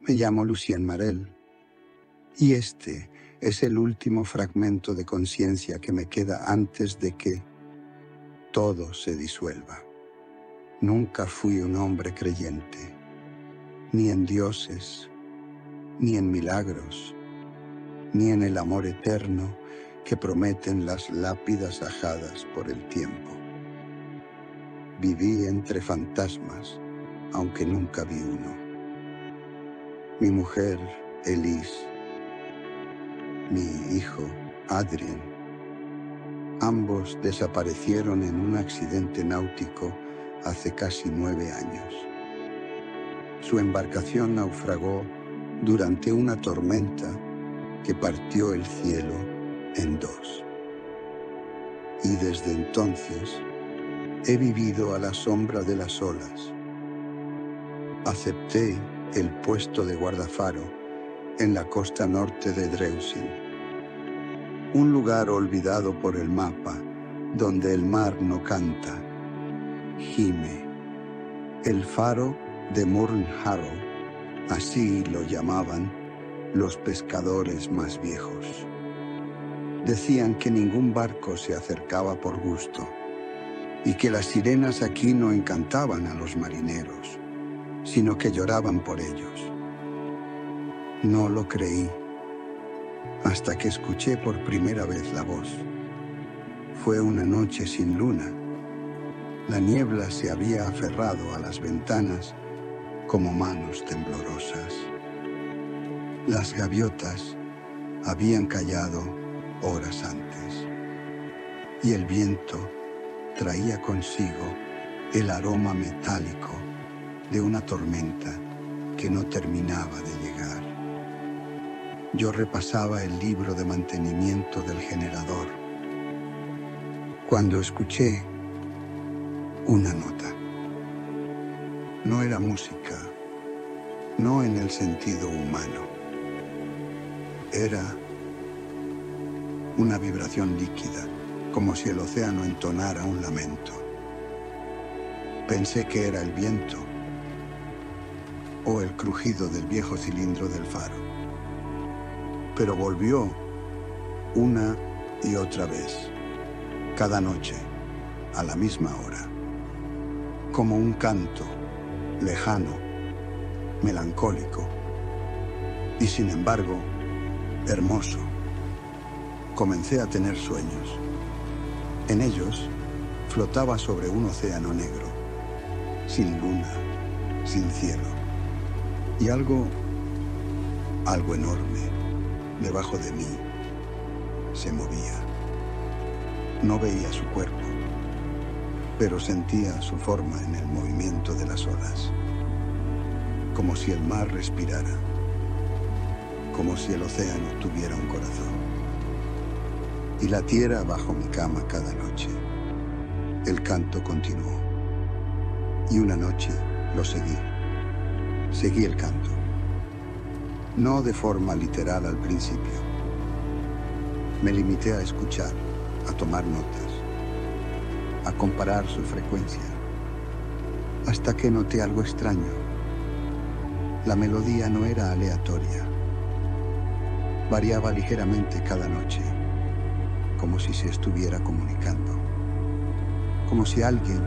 Me llamo Lucien Marel y este es el último fragmento de conciencia que me queda antes de que todo se disuelva. Nunca fui un hombre creyente, ni en dioses, ni en milagros, ni en el amor eterno que prometen las lápidas ajadas por el tiempo. Viví entre fantasmas, aunque nunca vi uno. Mi mujer, Elise, mi hijo, Adrien, ambos desaparecieron en un accidente náutico hace casi 9 años. Su embarcación naufragó durante una tormenta que partió el cielo en dos. Y desde entonces he vivido a la sombra de las olas. Acepté el puesto de guardafaro en la costa norte de Dreusin, un lugar olvidado por el mapa, donde el mar no canta, gime. El faro de Murnharrow, así lo llamaban los pescadores más viejos. Decían que ningún barco se acercaba por gusto y que las sirenas aquí no encantaban a los marineros, sino que lloraban por ellos. No lo creí, hasta que escuché por primera vez la voz. Fue una noche sin luna. La niebla se había aferrado a las ventanas como manos temblorosas. Las gaviotas habían callado horas antes, y el viento traía consigo el aroma metálico de una tormenta que no terminaba de llegar. Yo repasaba el libro de mantenimiento del generador cuando escuché una nota. No era música, no en el sentido humano. Era una vibración líquida, como si el océano entonara un lamento. Pensé que era el viento o el crujido del viejo cilindro del faro. Pero volvió una y otra vez, cada noche, a la misma hora, como un canto lejano, melancólico y sin embargo hermoso. Comencé a tener sueños. En ellos flotaba sobre un océano negro, sin luna, sin cielo, y algo enorme debajo de mí se movía. No veía su cuerpo, pero sentía su forma en el movimiento de las olas, como si el mar respirara, como si el océano tuviera un corazón, y latiera bajo mi cama cada noche. El canto continuó, y una noche lo seguí. Seguí el canto, no de forma literal al principio. Me limité a escuchar, a tomar notas, a comparar su frecuencia, hasta que noté algo extraño. La melodía no era aleatoria, variaba ligeramente cada noche, como si se estuviera comunicando, como si alguien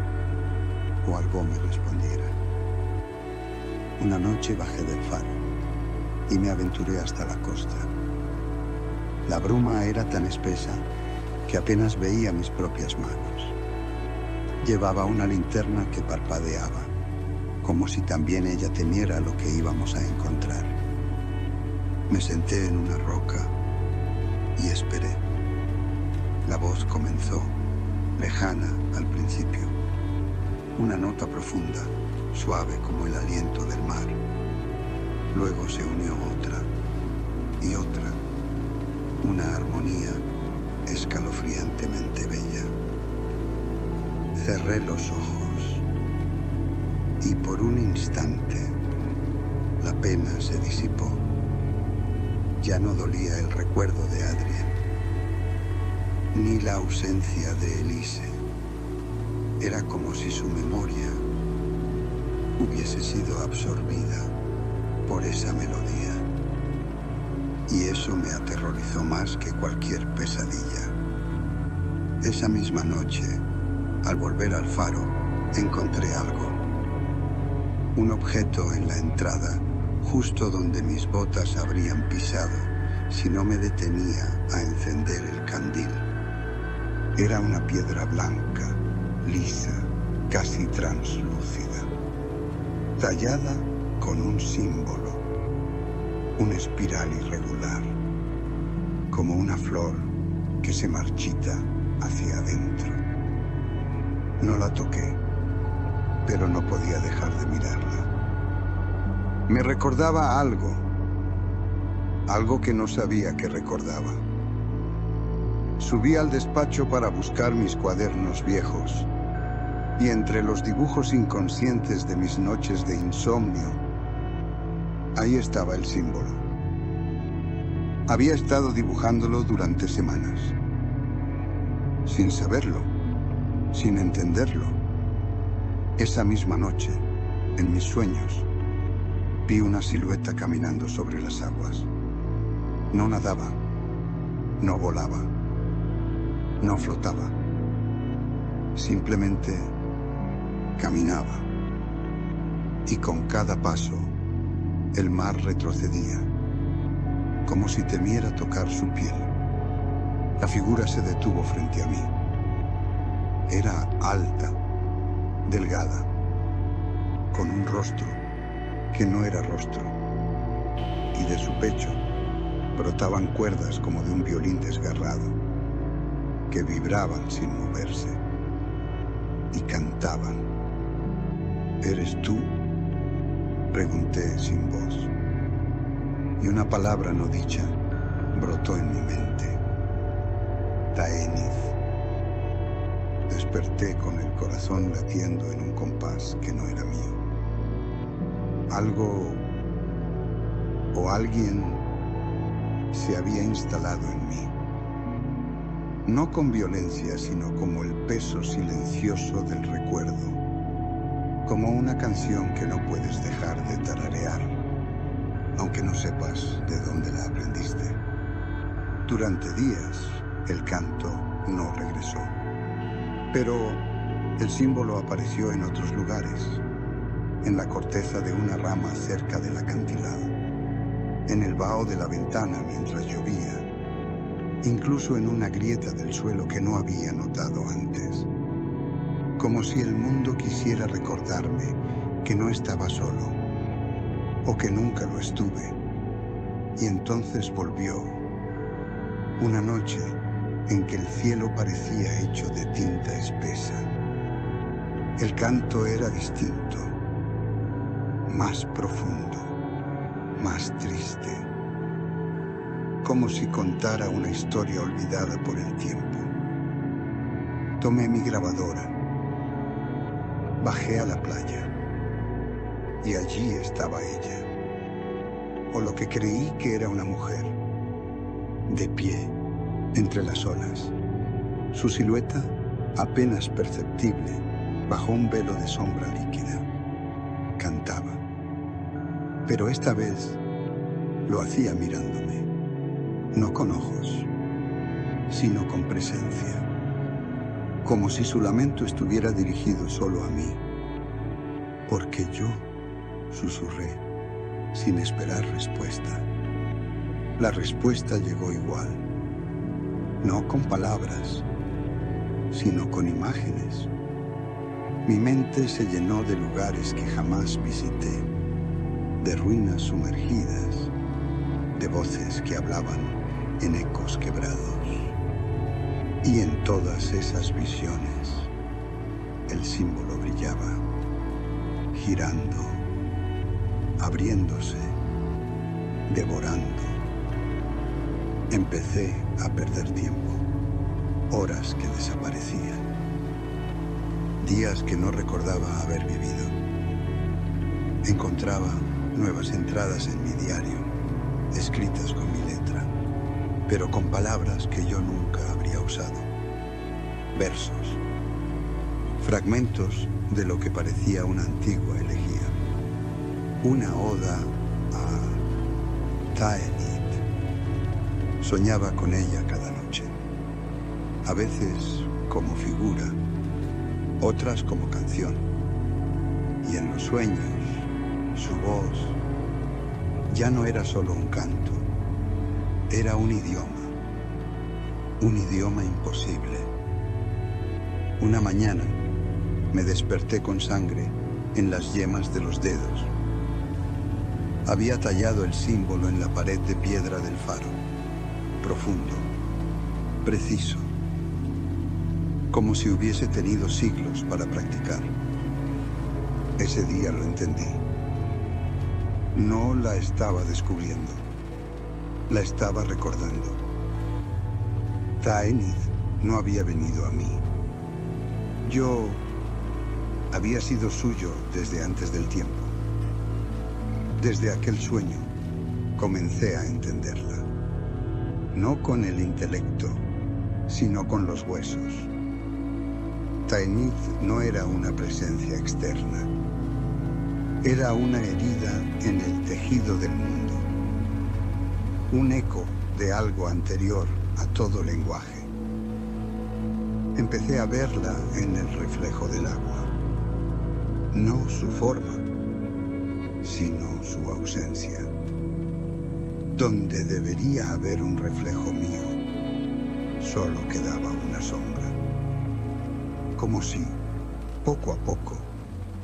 o algo me respondiera. Una noche bajé del faro y me aventuré hasta la costa. La bruma era tan espesa que apenas veía mis propias manos. Llevaba una linterna que parpadeaba, como si también ella temiera lo que íbamos a encontrar. Me senté en una roca y esperé. La voz comenzó, lejana al principio, una nota profunda, suave como el aliento del mar. Luego se unió otra y otra, una armonía escalofriantemente bella. Cerré los ojos y por un instante la pena se disipó. Ya no dolía el recuerdo de Adrien, ni la ausencia de Elise. Era como si su memoria hubiese sido absorbida por esa melodía. Y eso me aterrorizó más que cualquier pesadilla. Esa misma noche, al volver al faro, encontré algo. Un objeto en la entrada, justo donde mis botas habrían pisado si no me detenía a encender el candil. Era una piedra blanca, lisa, casi translúcida, tallada con un símbolo, una espiral irregular, como una flor que se marchita hacia adentro. No la toqué, pero no podía dejar de mirarla. Me recordaba algo que no sabía que recordaba. Subí al despacho para buscar mis cuadernos viejos, y entre los dibujos inconscientes de mis noches de insomnio, ahí estaba el símbolo. Había estado dibujándolo durante semanas, sin saberlo, sin entenderlo. Esa misma noche, en mis sueños, vi una silueta caminando sobre las aguas. No nadaba, no volaba, no flotaba. Simplemente caminaba. Y con cada paso, el mar retrocedía, como si temiera tocar su piel. La figura se detuvo frente a mí. Era alta, delgada, con un rostro que no era rostro, y de su pecho brotaban cuerdas como de un violín desgarrado, que vibraban sin moverse, y cantaban. ¿Eres tú?, pregunté sin voz, y una palabra no dicha brotó en mi mente. Taenith. Desperté con el corazón latiendo en un compás que no era mío. Algo o alguien se había instalado en mí. No con violencia, sino como el peso silencioso del recuerdo. Como una canción que no puedes dejar de tararear, aunque no sepas de dónde la aprendiste. Durante días, el canto no regresó. Pero el símbolo apareció en otros lugares, en la corteza de una rama cerca del acantilado, en el vaho de la ventana mientras llovía, incluso en una grieta del suelo que no había notado antes. Como si el mundo quisiera recordarme que no estaba solo, o que nunca lo estuve. Y entonces volvió, una noche en que el cielo parecía hecho de tinta espesa. El canto era distinto, más profundo, más triste, como si contara una historia olvidada por el tiempo. Tomé mi grabadora, bajé a la playa, y allí estaba ella, o lo que creí que era una mujer, de pie, entre las olas. Su silueta, apenas perceptible, bajo un velo de sombra líquida, cantaba. Pero esta vez lo hacía mirándome, no con ojos, sino con presencia, como si su lamento estuviera dirigido solo a mí, porque yo susurré, sin esperar respuesta. La respuesta llegó igual, no con palabras, sino con imágenes. Mi mente se llenó de lugares que jamás visité, de ruinas sumergidas, de voces que hablaban en ecos quebrados. Y en todas esas visiones, el símbolo brillaba, girando, abriéndose, devorando. Empecé a perder tiempo, horas que desaparecían, días que no recordaba haber vivido. Encontraba nuevas entradas en mi diario, escritas con mi letra, pero con palabras que yo nunca habría usado. Versos, fragmentos de lo que parecía una antigua elegía, una oda a Taenith. Soñaba con ella cada noche, a veces como figura, otras como canción. Y en los sueños, su voz ya no era solo un canto, era un idioma imposible. Una mañana me desperté con sangre en las yemas de los dedos. Había tallado el símbolo en la pared de piedra del faro, profundo, preciso, como si hubiese tenido siglos para practicar. Ese día lo entendí. No la estaba descubriendo, la estaba recordando. Taenith no había venido a mí. Yo había sido suyo desde antes del tiempo. Desde aquel sueño comencé a entenderla. No con el intelecto, sino con los huesos. Taenith no era una presencia externa. Era una herida en el tejido del mundo. Un eco de algo anterior a todo lenguaje. Empecé a verla en el reflejo del agua. No su forma, sino su ausencia. Donde debería haber un reflejo mío, solo quedaba una sombra. Como si, poco a poco,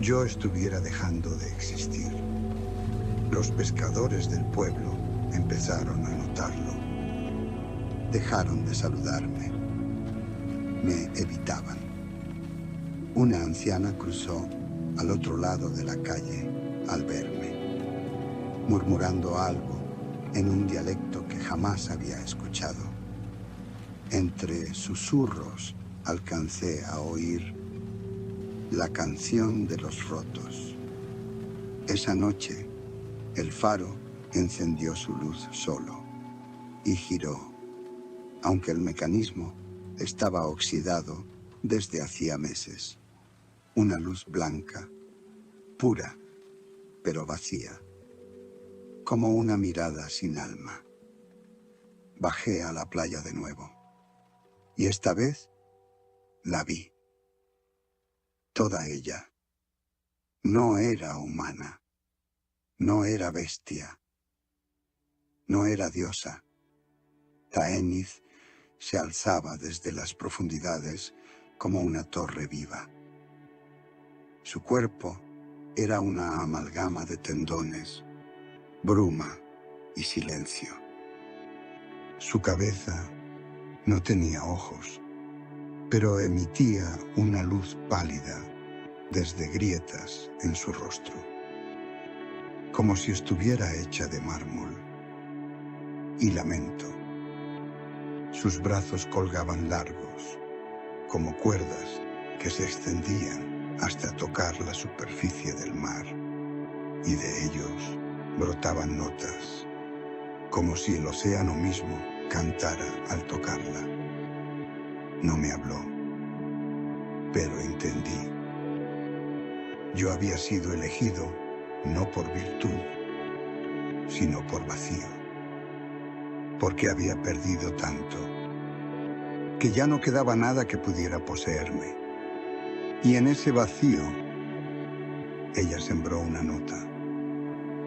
yo estuviera dejando de existir. Los pescadores del pueblo empezaron a notarlo. Dejaron de saludarme. Me evitaban. Una anciana cruzó al otro lado de la calle al verme, murmurando algo en un dialecto que jamás había escuchado. Entre susurros alcancé a oír la canción de los rotos. Esa noche, el faro encendió su luz solo y giró, aunque el mecanismo estaba oxidado desde hacía meses. Una luz blanca, pura, pero vacía, como una mirada sin alma. Bajé a la playa de nuevo, y esta vez la vi. Toda ella. No era humana, no era bestia, no era diosa. Taenith se alzaba desde las profundidades como una torre viva. Su cuerpo era una amalgama de tendones, bruma y silencio. Su cabeza no tenía ojos, pero emitía una luz pálida desde grietas en su rostro, como si estuviera hecha de mármol y lamento. Sus brazos colgaban largos, como cuerdas que se extendían hasta tocar la superficie del mar, y de ellos brotaban notas, como si el océano mismo cantara al tocarla. No me habló, pero entendí. Yo había sido elegido no por virtud, sino por vacío, porque había perdido tanto, que ya no quedaba nada que pudiera poseerme. Y en ese vacío, ella sembró una nota,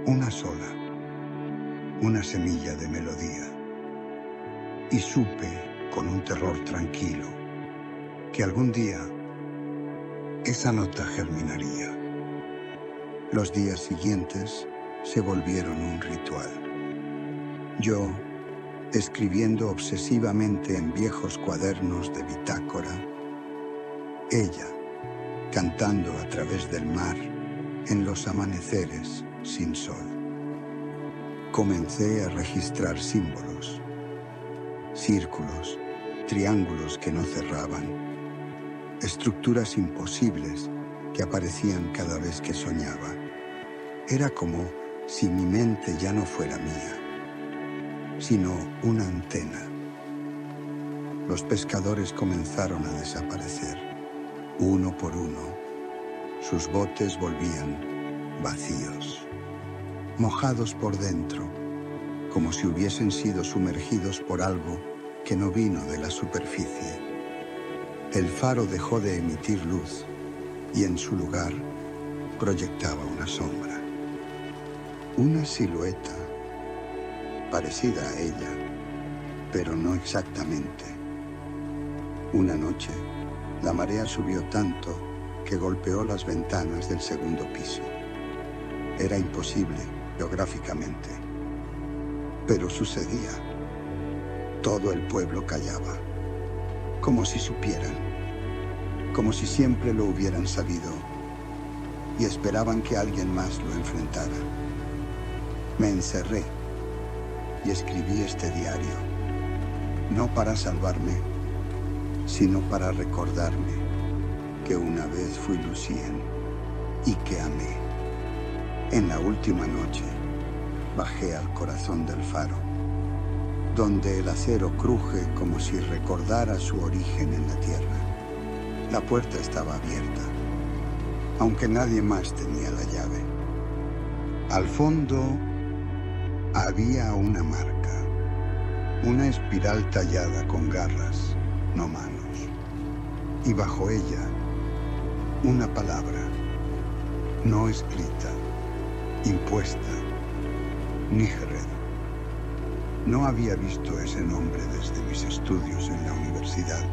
una sola, una semilla de melodía. Y supe, con un terror tranquilo, que algún día esa nota germinaría. Los días siguientes se volvieron un ritual. Yo, escribiendo obsesivamente en viejos cuadernos de bitácora, ella, cantando a través del mar en los amaneceres sin sol. Comencé a registrar símbolos, círculos, triángulos que no cerraban, estructuras imposibles que aparecían cada vez que soñaba. Era como si mi mente ya no fuera mía, sino una antena. Los pescadores comenzaron a desaparecer, uno por uno. Sus botes volvían vacíos. mojados por dentro, como si hubiesen sido sumergidos por algo que no vino de la superficie. El faro dejó de emitir luz y en su lugar proyectaba una sombra. Una silueta parecida a ella, pero no exactamente. Una noche, la marea subió tanto que golpeó las ventanas del segundo piso. Era imposible geográficamente, pero sucedía. Todo el pueblo callaba, como si supieran, como si siempre lo hubieran sabido y esperaban que alguien más lo enfrentara. Me encerré y escribí este diario, no para salvarme, sino para recordarme que una vez fui Lucien y que amé. En la última noche bajé al corazón del faro, donde el acero cruje como si recordara su origen en la tierra. La puerta estaba abierta, aunque nadie más tenía la llave. Al fondo había una marca, una espiral tallada con garras, no manos, y bajo ella una palabra, no escrita, impuesta, Nigred. No había visto ese nombre desde mis estudios en la universidad,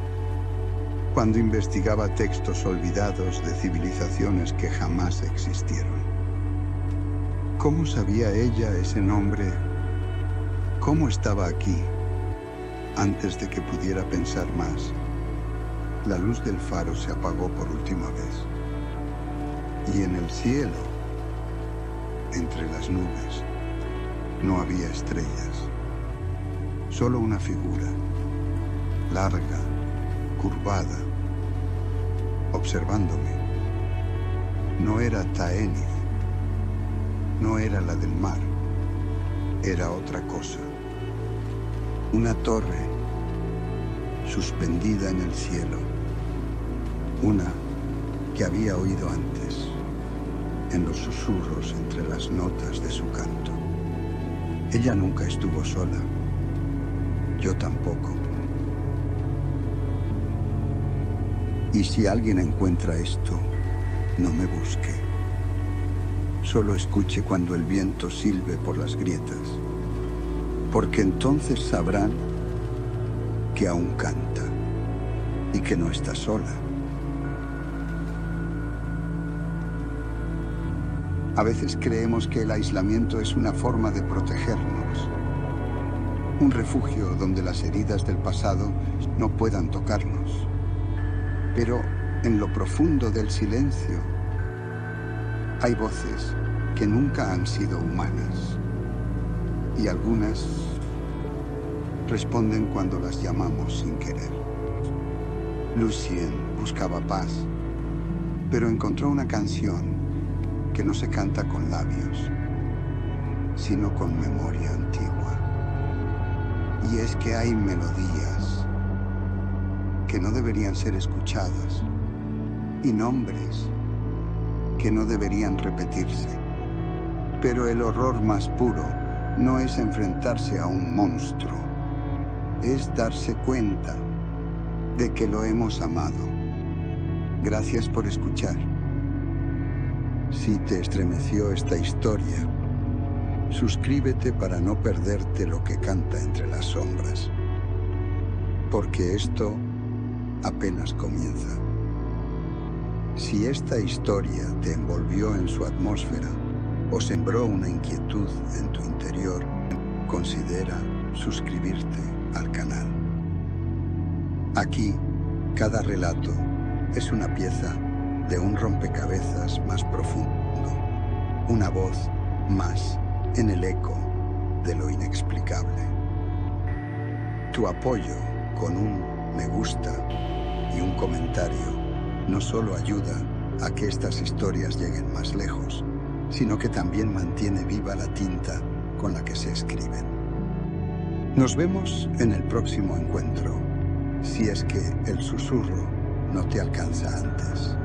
cuando investigaba textos olvidados de civilizaciones que jamás existieron. ¿Cómo sabía ella ese nombre? ¿Cómo estaba aquí antes de que pudiera pensar más? La luz del faro se apagó por última vez. Y en el cielo, entre las nubes, no había estrellas. Solo una figura, larga, curvada, observándome. No era Taenith, no era la del mar, era otra cosa. Una torre suspendida en el cielo, una que había oído antes, en los susurros entre las notas de su canto. Ella nunca estuvo sola, yo tampoco. Y si alguien encuentra esto, no me busque. Solo escuche cuando el viento silbe por las grietas, porque entonces sabrán que aún canta y que no está sola. A veces creemos que el aislamiento es una forma de protegernos, un refugio donde las heridas del pasado no puedan tocarnos. Pero en lo profundo del silencio hay voces que nunca han sido humanas y algunas responden cuando las llamamos sin querer. Lucien buscaba paz, pero encontró una canción que no se canta con labios, sino con memoria antigua. Y es que hay melodías que no deberían ser escuchadas y nombres que no deberían repetirse. Pero el horror más puro no es enfrentarse a un monstruo, es darse cuenta de que lo hemos amado. Gracias por escuchar. Si te estremeció esta historia, suscríbete para no perderte lo que canta entre las sombras, porque esto apenas comienza. Si esta historia te envolvió en su atmósfera o sembró una inquietud en tu interior, considera suscribirte al canal. Aquí, cada relato es una pieza de un rompecabezas más profundo, una voz más en el eco de lo inexplicable. Tu apoyo con un me gusta y un comentario no solo ayuda a que estas historias lleguen más lejos, sino que también mantiene viva la tinta con la que se escriben. Nos vemos en el próximo encuentro, si es que el susurro no te alcanza antes.